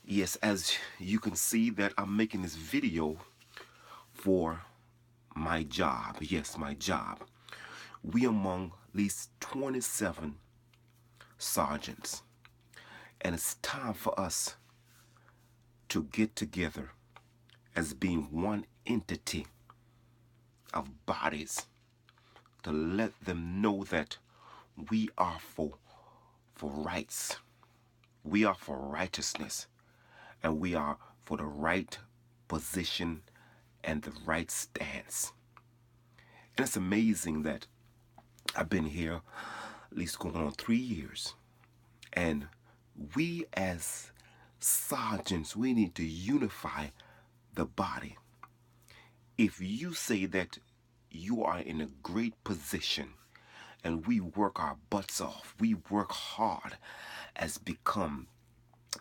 Yes, as you can see that I'm making this video for my job. Yes, my job. We among at least 27 sergeants. And it's time for us to get together as being one entity of bodies to let them know that we are for rights. We are for righteousness, and we are for the right position and the right stance. And it's amazing that I've been here at least going on 3 years. And we as sergeants, we need to unify the body. If you say that you are in a great position and we work our butts off, we work hard as become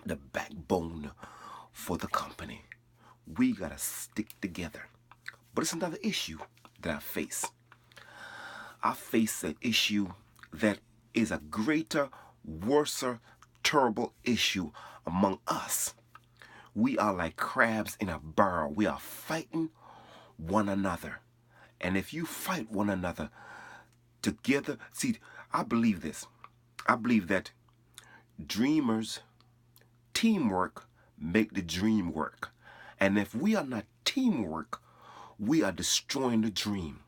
the backbone for the company, we gotta stick together. But it's another issue that I face. I face an issue that is a greater, worser, terrible issue among us. We are like crabs in a barrel. We are fighting one another. And if you fight one another together, see, I believe this. I believe that dreamers, teamwork make the dream work. And if we are not teamwork, we are destroying the dream.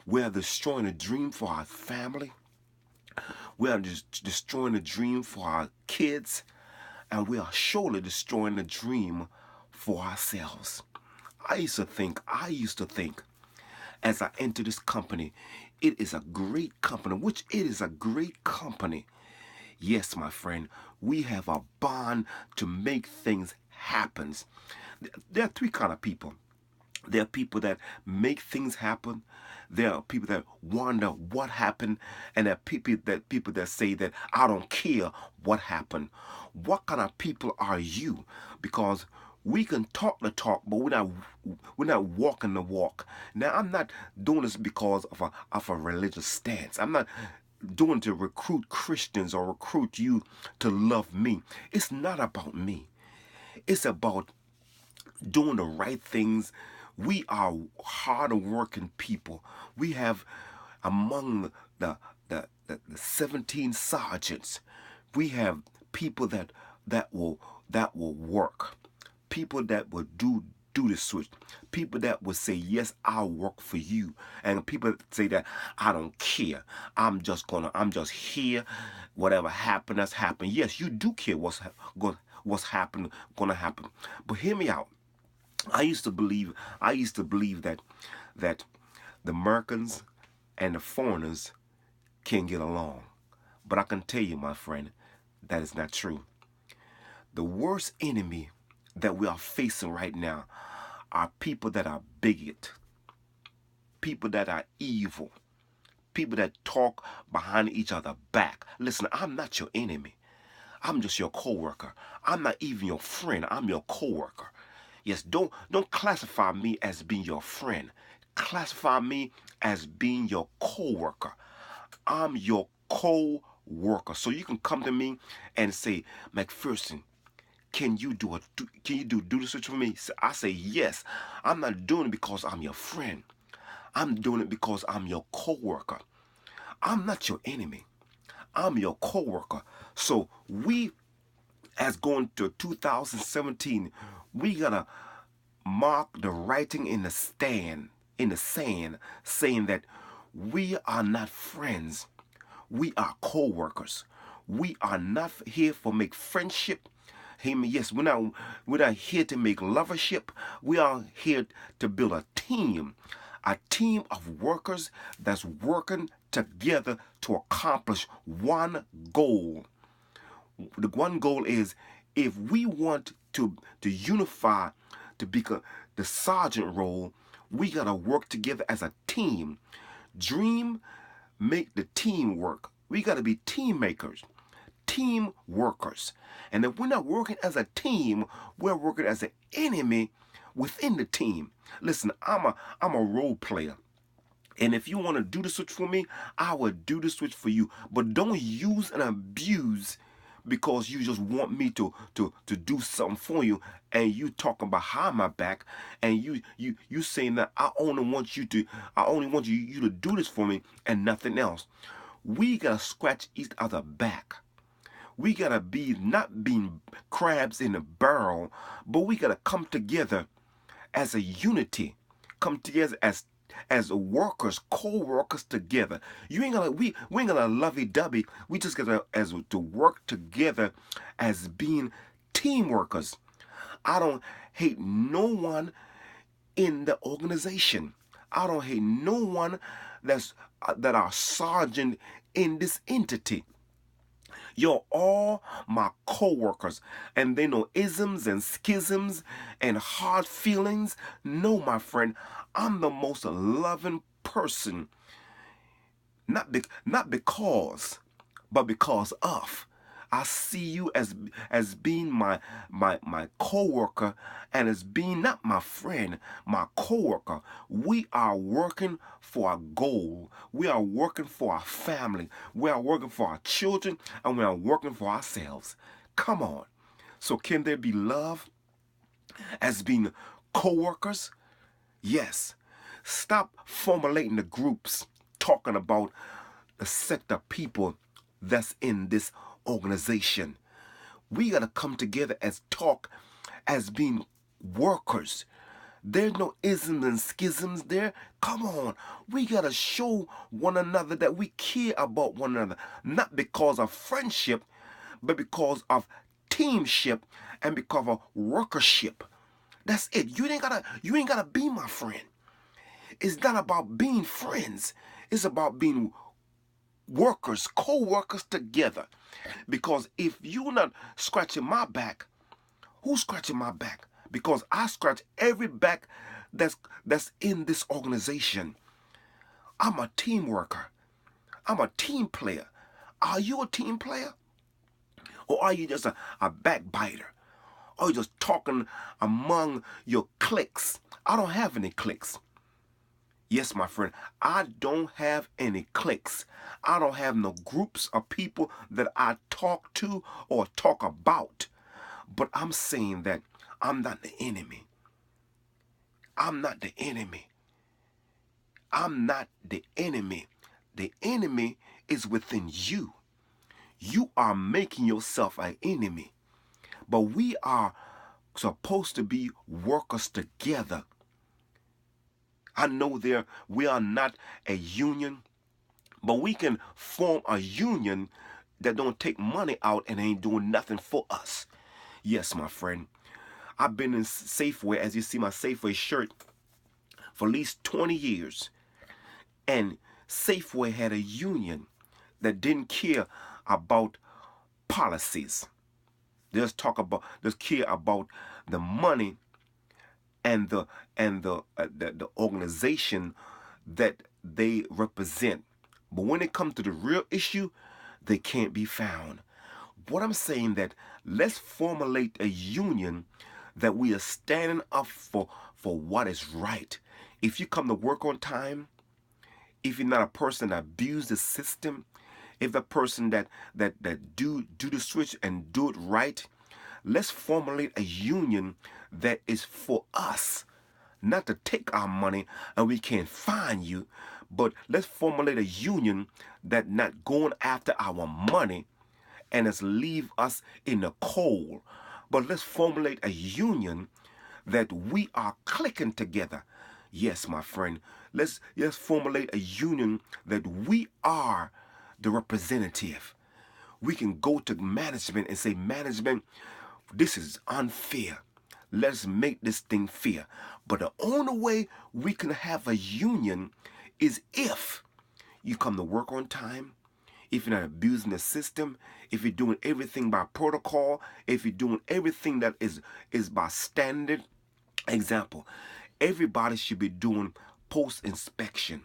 We are destroying the dream for our family. We are just destroying the dream for our kids. And we are surely destroying the dream for ourselves. I used to think, as I entered this company, it is a great company, which it is a great company. Yes, my friend, we have a bond to make things happen. There are three kind of people. There are people that make things happen. There are people that wonder what happened, and there are people that say that I don't care what happened. What kind of people are you? Because we can talk the talk, but we're not walking the walk. Now I'm not doing this because of a religious stance. I'm not doing it to recruit Christians or recruit you to love me. It's not about me. It's about doing the right things. We are hard working people. We have among the 17 sergeants, we have people that will work. People that will do the switch. People that will say, yes, I'll work for you. And people that say that I don't care. I'm just here. Whatever happened, that's happened. Yes, you do care what's happening, gonna happen. But hear me out. I used to believe that the Americans and the foreigners can get along. But I can tell you, my friend, that is not true. The worst enemy that we are facing right now are people that are bigot, people that are evil, people that talk behind each other back. Listen, I'm not your enemy. I'm just your coworker. I'm not even your friend. I'm your coworker. Yes, don't classify me as being your friend. Classify me as being your coworker. I'm your co-worker. So you can come to me and say, McPherson, can you do this for me? So I say yes. I'm not doing it because I'm your friend. I'm doing it because I'm your co-worker. I'm not your enemy. I'm your co-worker. So we, as going to 2017, we gotta mark the writing in the sand, saying that we are not friends. We are co-workers. We are not here for make friendship. Hey, yes, we're not here to make lovership. We are here to build a team of workers that's working together to accomplish one goal. The one goal is, if we want to unify to become the sergeant role, we gotta work together as a team. Dream, make the team work. We gotta be team makers, team workers. And if we're not working as a team, we're working as an enemy within the team. Listen, I'm a role player. And if you want to do the switch for me, I will do the switch for you. But don't use and abuse because you just want me to do something for you, and you talking behind my back, and you saying that I only want you to do this for me and nothing else. We gotta scratch each other back. We gotta be not being crabs in a barrel, but we gotta come together as a unity, come together as workers, co-workers together. You ain't gonna we ain't gonna lovey-dovey. We just gotta as to work together as being team workers. I don't hate no one in the organization. I don't hate no one that are sergeant in this entity. You're all my co-workers, and they know isms and schisms and hard feelings. No, my friend, I'm the most loving person, not because, but because of. I see you as being my co-worker, and as being not my friend, my co-worker. We are working for a goal. We are working for our family. We are working for our children, and we are working for ourselves. Come on. So can there be love as being co-workers? Yes. Stop formulating the groups talking about the sect of people that's in this organization. We got to come together as talk as being workers. There's no isms and schisms there. Come on. We got to show one another that we care about one another. Not because of friendship, but because of teamship and because of workership. That's it. You ain't gotta be my friend. It's not about being friends. It's about being workers, co-workers together. Because if you're not scratching my back, who's scratching my back? Because I scratch every back that's in this organization. I'm a team worker. I'm a team player. Are you a team player? Or are you just a backbiter? Or are you just talking among your cliques? I don't have any cliques. Yes, my friend, I don't have any cliques. I don't have no groups of people that I talk to or talk about. But I'm saying that I'm not the enemy. I'm not the enemy. I'm not the enemy. The enemy is within you. You are making yourself an enemy. But we are supposed to be workers together. I know we are not a union, but we can form a union that don't take money out and ain't doing nothing for us. Yes, my friend. I've been in Safeway, as you see my Safeway shirt, for at least 20 years. And Safeway had a union that didn't care about policies. They just care about the money and the organization that they represent. But when it comes to the real issue, they can't be found. What I'm saying that let's formulate a union that we are standing up for what is right. If you come to work on time, if you're not a person that abuses the system, if a person that do the switch and do it right, let's formulate a union that is for us, not to take our money and we can't find you, but let's formulate a union that not going after our money and it's leave us in the cold. But let's formulate a union that we are clicking together. Yes, my friend, let's formulate a union that we are the representative. We can go to management and say, management, this is unfair. Let's make this thing fair. But the only way we can have a union is if you come to work on time, if you're not abusing the system, if you're doing everything by protocol, if you're doing everything that is by standard. Example, everybody should be doing post-inspection.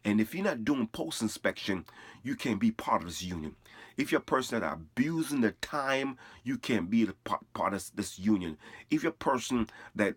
And if you're not doing post-inspection, you can't be part of this union. If you're a person that are abusing the time, you can't be part of this union. If you're a person that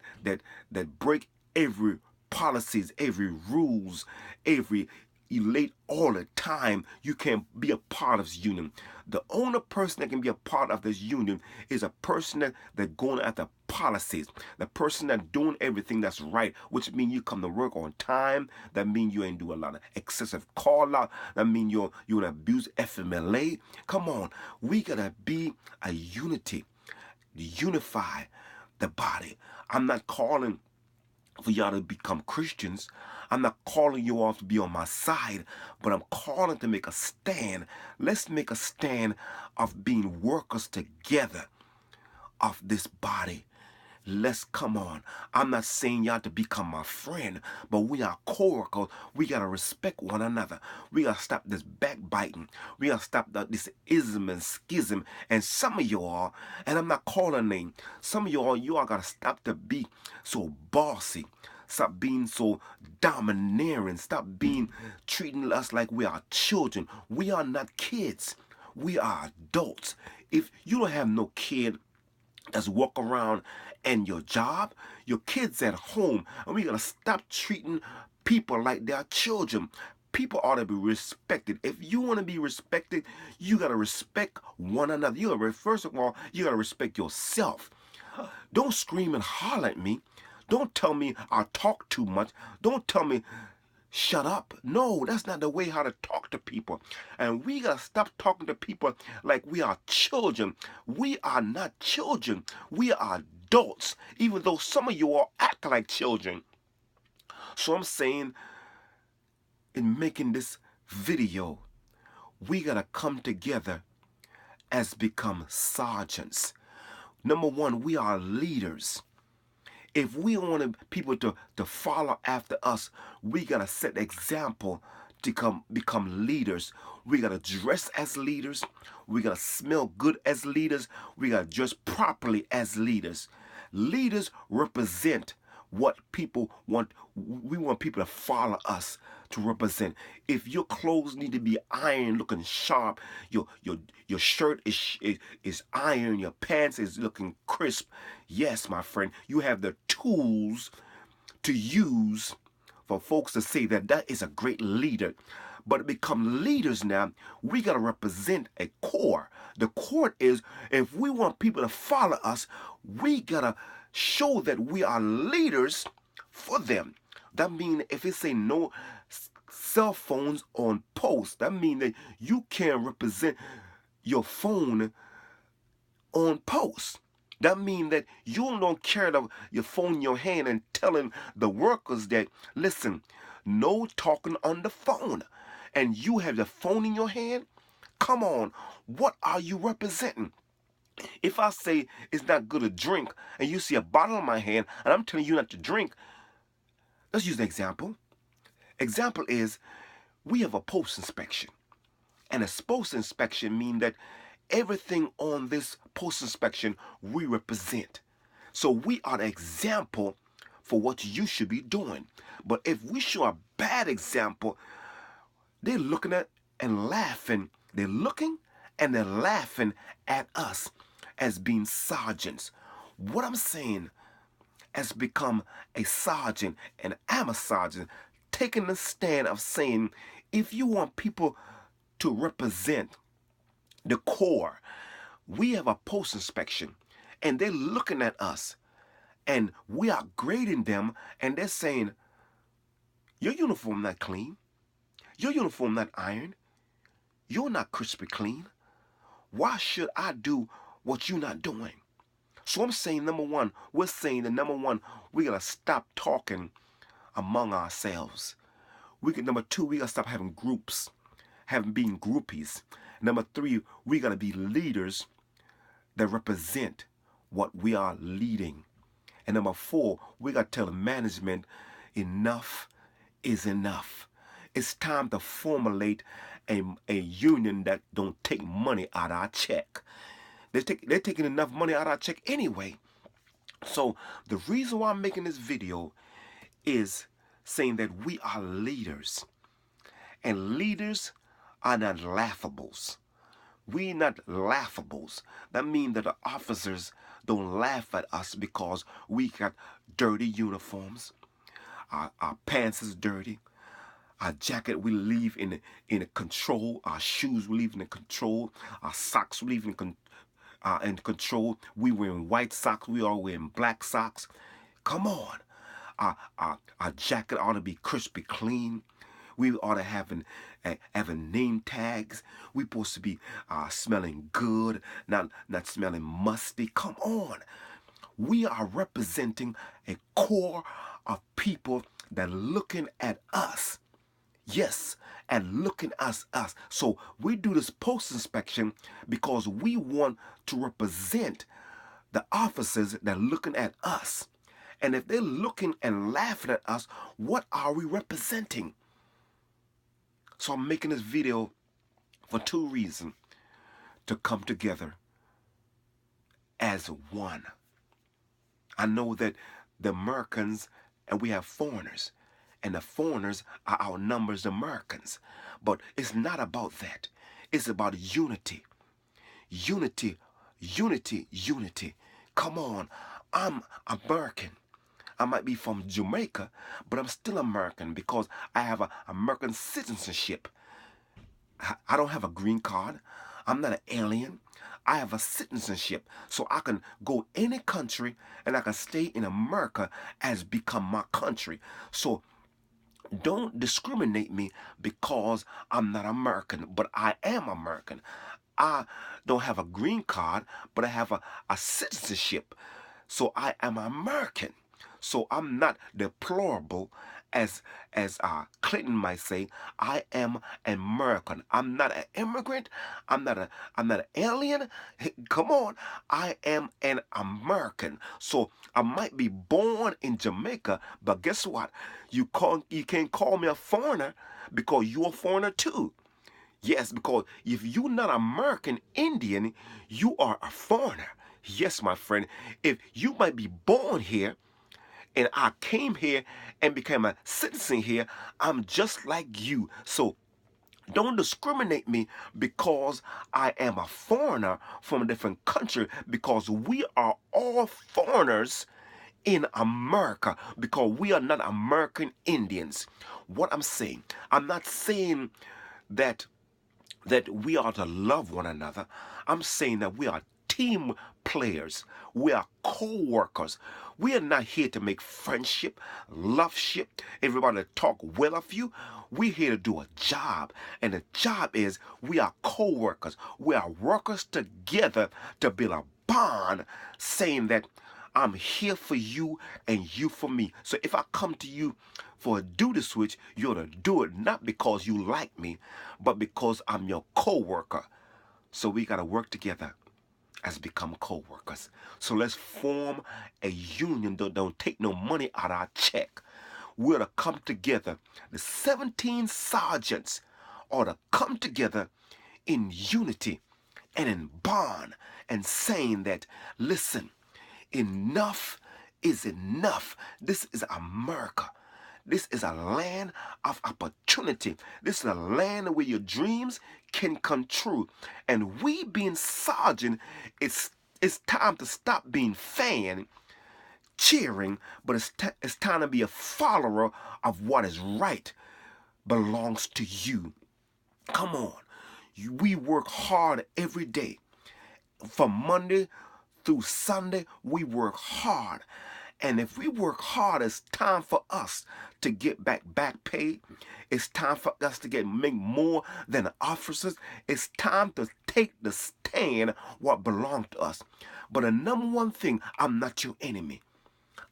break every policies, every rules, every elate all the time, you can't be a part of this union. The only person that can be a part of this union is a person that going after policies, the person that doing everything that's right, which means you come to work on time. That means you ain't do a lot of excessive call out. That means you don't abuse FMLA. Come on, we gotta be a unity, unify the body. I'm not calling for y'all to become Christians. I'm not calling you all to be on my side, but I'm calling to make a stand. Let's make a stand of being workers together of this body. Let's come on. I'm not saying y'all to become my friend, but we are co-workers. We got to respect one another. We got to stop this backbiting. We got to stop this ism and schism. And some of y'all, and I'm not calling names, some of y'all got to stop to be so bossy. Stop being so domineering. Stop treating us like we are children. We are not kids. We are adults. If you don't have no kid that's walk around and your job, your kids at home, and we gotta stop treating people like they're children. People ought to be respected. If you want to be respected, you gotta respect one another. First of all, you gotta respect yourself. Don't scream and holler at me. Don't tell me I talk too much. Don't tell me shut up. No, that's not the way how to talk to people. And we gotta stop talking to people like we are children. We are not children. We are adults, even though some of you all act like children. So I'm saying, in making this video, we gotta come together as become sergeants. Number one, we are leaders. If we want people to follow after us, we got to set example to become leaders. We got to dress as leaders. We got to smell good as leaders. We got to dress properly as leaders. Leaders represent what people want. We want people to follow us to represent. If your clothes need to be ironed, looking sharp, your shirt is iron, your pants is looking crisp, yes, my friend, you have the tools to use for folks to say that is a great leader. But to become leaders now, we got to represent a core. The core is, if we want people to follow us, we got to show that we are leaders for them. That means if it say no cell phones on post, that means that you can't represent your phone on post. That means that you don't carry your phone in your hand and telling the workers that, listen, no talking on the phone. And you have the phone in your hand? Come on, what are you representing? If I say it's not good to drink and you see a bottle in my hand and I'm telling you not to drink, let's use an example. Example is, we have a post inspection. And a post inspection means that everything on this post inspection we represent. So we are the example for what you should be doing. But if we show a bad example, they're looking at and laughing. They're looking and they're laughing at us as being sergeants. What I'm saying has become a sergeant, and I'm a sergeant, taking the stand of saying, if you want people to represent the core, we have a post inspection and they're looking at us and we are grading them, and they're saying, your uniform not clean, your uniform not ironed, you're not crispy clean. Why should I do what you're not doing? So I'm saying, number one, we gotta stop talking among ourselves. Number two, we gotta stop having groups, being groupies. Number three, we gotta be leaders that represent what we are leading. And number four, we gotta tell the management, enough is enough. It's time to formulate a union that don't take money out of our check. They're taking enough money out of our check anyway. So the reason why I'm making this video is saying that we are leaders. And leaders are not laughables. We're not laughables. That means that the officers don't laugh at us because we got dirty uniforms. Our pants is dirty. Our jacket we leave in control. Our shoes we leave in control. Our socks we leave in control. We wearing white socks. We are wearing black socks. Come on. Our jacket ought to be crispy clean. We ought to having name tags. We supposed to be smelling good, not smelling musty. Come on. We are representing a core of people that are looking at us. Yes, and looking at us. So we do this post inspection because we want to represent the officers that are looking at us. And if they're looking and laughing at us, what are we representing? So I'm making this video for two reasons: to come together as one. I know that the Americans, and we have foreigners, and the foreigners are outnumbers the Americans. But it's not about that. It's about unity. Unity, unity, unity. Come on. I'm American. I might be from Jamaica, but I'm still American because I have an American citizenship. I don't have a green card. I'm not an alien. I have a citizenship, so I can go any country and I can stay in America as become my country. So don't discriminate me because I'm not American, but I am American. I don't have a green card, but I have a citizenship. So I am American. So I'm not deplorable as Clinton might say. I am American. I'm not an immigrant. I'm not an alien. Hey, come on. I am an American. So I might be born in Jamaica, but guess what? You can't call me a foreigner because you're a foreigner too. Yes, because if you're not American Indian, you are a foreigner. Yes, my friend. If you might be born here and I came here and became a citizen here, I'm just like you. So don't discriminate me because I am a foreigner from a different country, because we are all foreigners in America, because we are not American Indians. What I'm not saying that we are to love one another. I'm saying that we are team players. We are co-workers. We are not here to make friendship, loveship, everybody talk well of you. We're here to do a job. And the job is we are co-workers. We are workers together to build a bond, saying that I'm here for you and you for me. So if I come to you for a duty switch, you're to do it not because you like me, but because I'm your co-worker. So we got to work together as become co-workers. So let's form a union that don't take no money out of our check. We're to come together. The 17 sergeants are to come together in unity and in bond and saying that, listen, enough is enough. This is America. This is a land of opportunity. This is a land where your dreams can come true. And we being sergeant, it's time to stop being fan, cheering, but it's time to be a follower of what is right, belongs to you. Come on. We work hard every day. From Monday through Sunday, we work hard. And if we work hard, it's time for us to get back pay. It's time for us to make more than the officers. It's time to take the stand what belongs to us. But the number one thing, I'm not your enemy.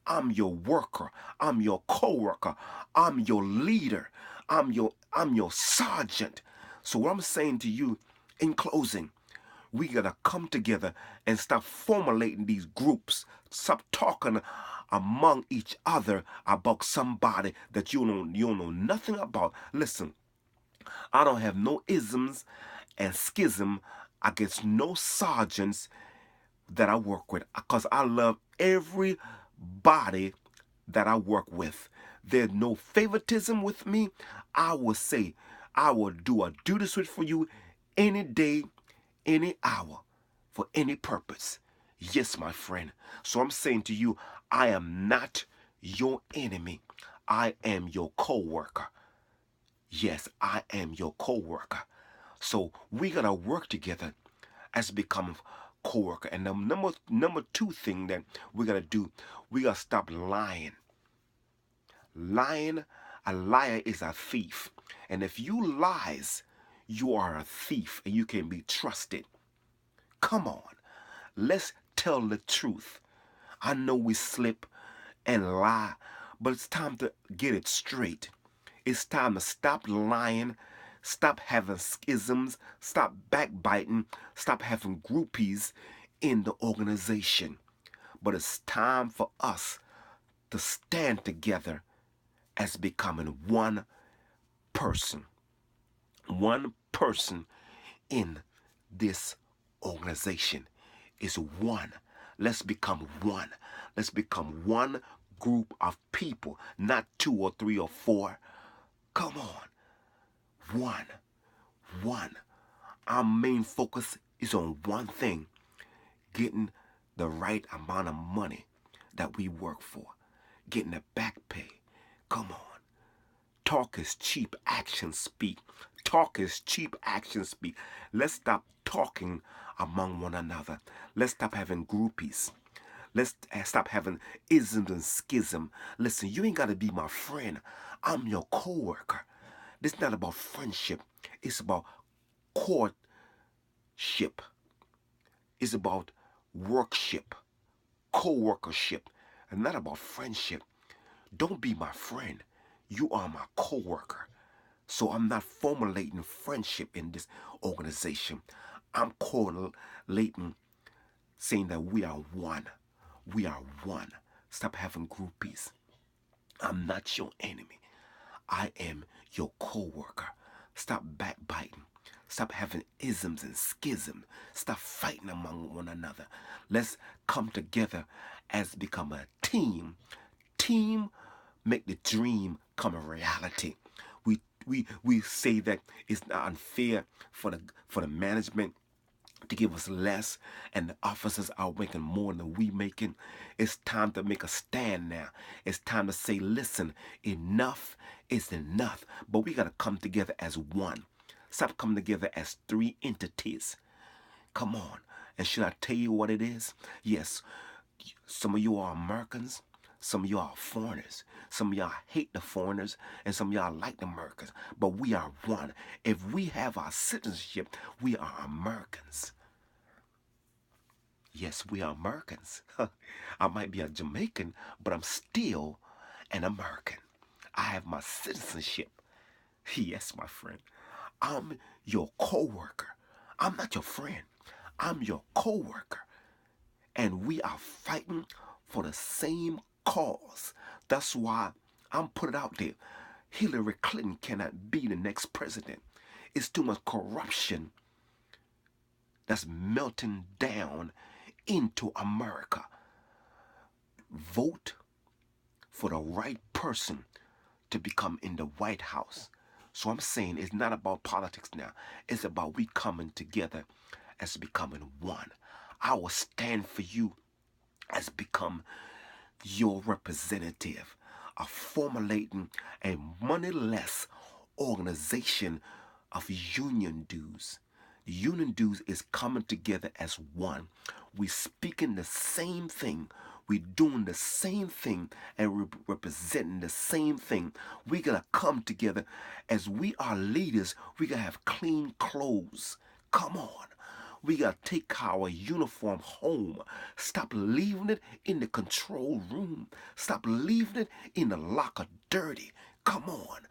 I'm your worker. I'm your co-worker. I'm your leader. I'm your sergeant. So what I'm saying to you in closing, we gotta come together and stop formulating these groups. Stop talking among each other about somebody that you don't know nothing about. Listen, I don't have no isms and schism against no sergeants that I work with, because I love everybody that I work with. There's no favoritism with me. I will say, I will do a duty switch for you any day, any hour, for any purpose. Yes, my friend. So I'm saying to you, I am not your enemy. I am your co-worker. Yes, I am your co-worker. So we gotta work together as become co-worker. And the number two thing that we gotta do, we gotta stop lying. Lying, a liar is a thief. And if you lies, you are a thief and you can be trusted. Come on, let's tell the truth. I know we slip and lie, but it's time to get it straight. It's time to stop lying, stop having schisms, stop backbiting, stop having groupies in the organization. But it's time for us to stand together as becoming one person. One person in this organization is one. Let's become one. Let's become one group of people, not two or three or four. Come on. One. One. Our main focus is on one thing, getting the right amount of money that we work for, getting the back pay. Come on. Talk is cheap, actions speak. Talk is cheap, actions speak. Let's stop talking among one another. Let's stop having groupies. Let's stop having isms and schism. Listen, you ain't got to be my friend. I'm your co-worker. This is not about friendship. It's about courtship. It's about workship, co-workership, and not about friendship. Don't be my friend. You are my co-worker. So I'm not formulating friendship in this organization. I'm correlating, saying that we are one. We are one. Stop having groupies. I'm not your enemy. I am your co-worker. Stop backbiting. Stop having isms and schisms. Stop fighting among one another. Let's come together as become a team. Team make the dream come a reality. We say that it's not unfair for the management to give us less and the officers are making more than we making. It's time to make a stand now. It's time to say, listen, enough is enough. But we got to come together as one. Stop coming together as three entities. Come on. And should I tell you what it is? Yes, some of you are Americans. Some of y'all are foreigners. Some of y'all hate the foreigners, and some of y'all like the Americans. But we are one. If we have our citizenship, we are Americans. Yes, we are Americans. I might be a Jamaican, but I'm still an American. I have my citizenship. Yes, my friend. I'm your co-worker. I'm not your friend. I'm your co-worker. And we are fighting for the same cause. That's why I'm putting it out there. Hillary Clinton cannot be the next president. It's too much corruption that's melting down into America. Vote for the right person to become in the White House. So I'm saying it's not about politics now. It's about we coming together as becoming one. I will stand for you as become your representative of formulating a moneyless organization of union dues. The union dues is coming together as one. We speaking the same thing. We doing the same thing and we representing the same thing. We gotta come together as we are leaders. We gotta have clean clothes. Come on. We gotta take our uniform home. Stop leaving it in the control room. Stop leaving it in the locker dirty. Come on.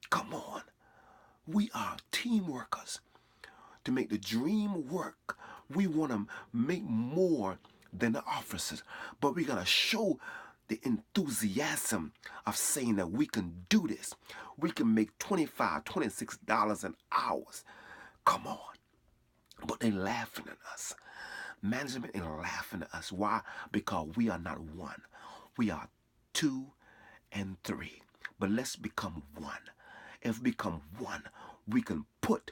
Come on. We are team workers. To make the dream work, we want to make more than the officers. But we got to show the enthusiasm of saying that we can do this. We can make $25, $26 an hour. Come on. But they laughing at us. Management is laughing at us. Why? Because we are not one. We are two and three. But let's become one. If we become one, we can put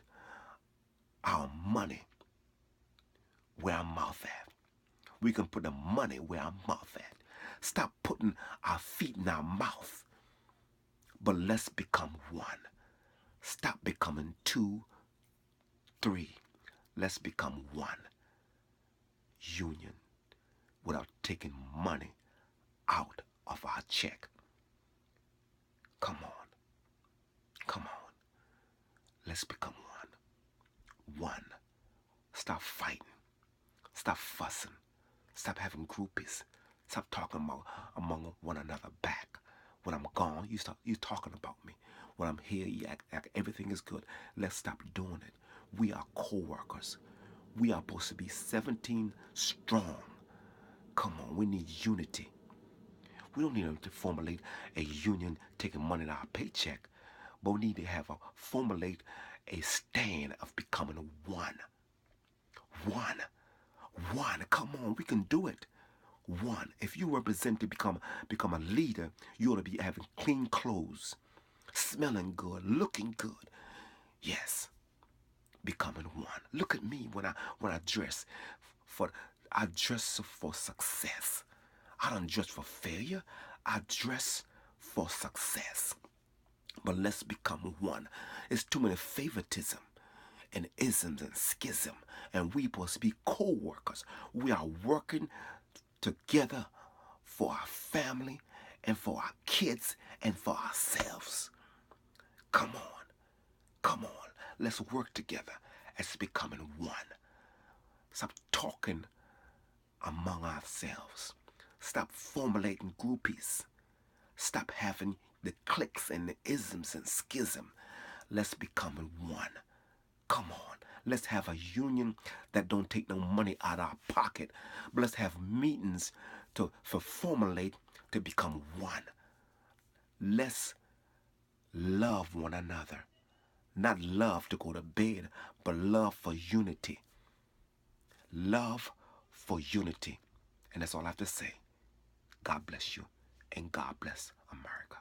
our money where our mouth at. We can put the money where our mouth at. Stop putting our feet in our mouth. But let's become one. Stop becoming two, three. Let's become one union without taking money out of our check. Come on. Come on. Let's become one. One. Stop fighting. Stop fussing. Stop having groupies. Stop talking about among one another back. When I'm gone, you talking about me. When I'm here, you act everything is good. Let's stop doing it. We are co-workers. We are supposed to be 17 strong. Come on, we need unity. We don't need to formulate a union taking money out of our paycheck, but we need to formulate a stand of becoming one. One. One. Come on, we can do it. One. If you represent to become a leader, you ought to be having clean clothes, smelling good, looking good. Yes, becoming one. Look at me when I dress I dress for success. I don't dress for failure. I dress for success. But let's become one. It's too many favoritism and isms and schism, and we supposed to be co-workers. We are working together for our family and for our kids and for ourselves. Come on. Come on. Let's work together as becoming one. Stop talking among ourselves. Stop formulating groupies. Stop having the cliques and the isms and schism. Let's become one. Come on. Let's have a union that don't take no money out of our pocket. But let's have meetings for formulate to become one. Let's love one another. Not love to go to bed, but love for unity. Love for unity. And that's all I have to say. God bless you, and God bless America.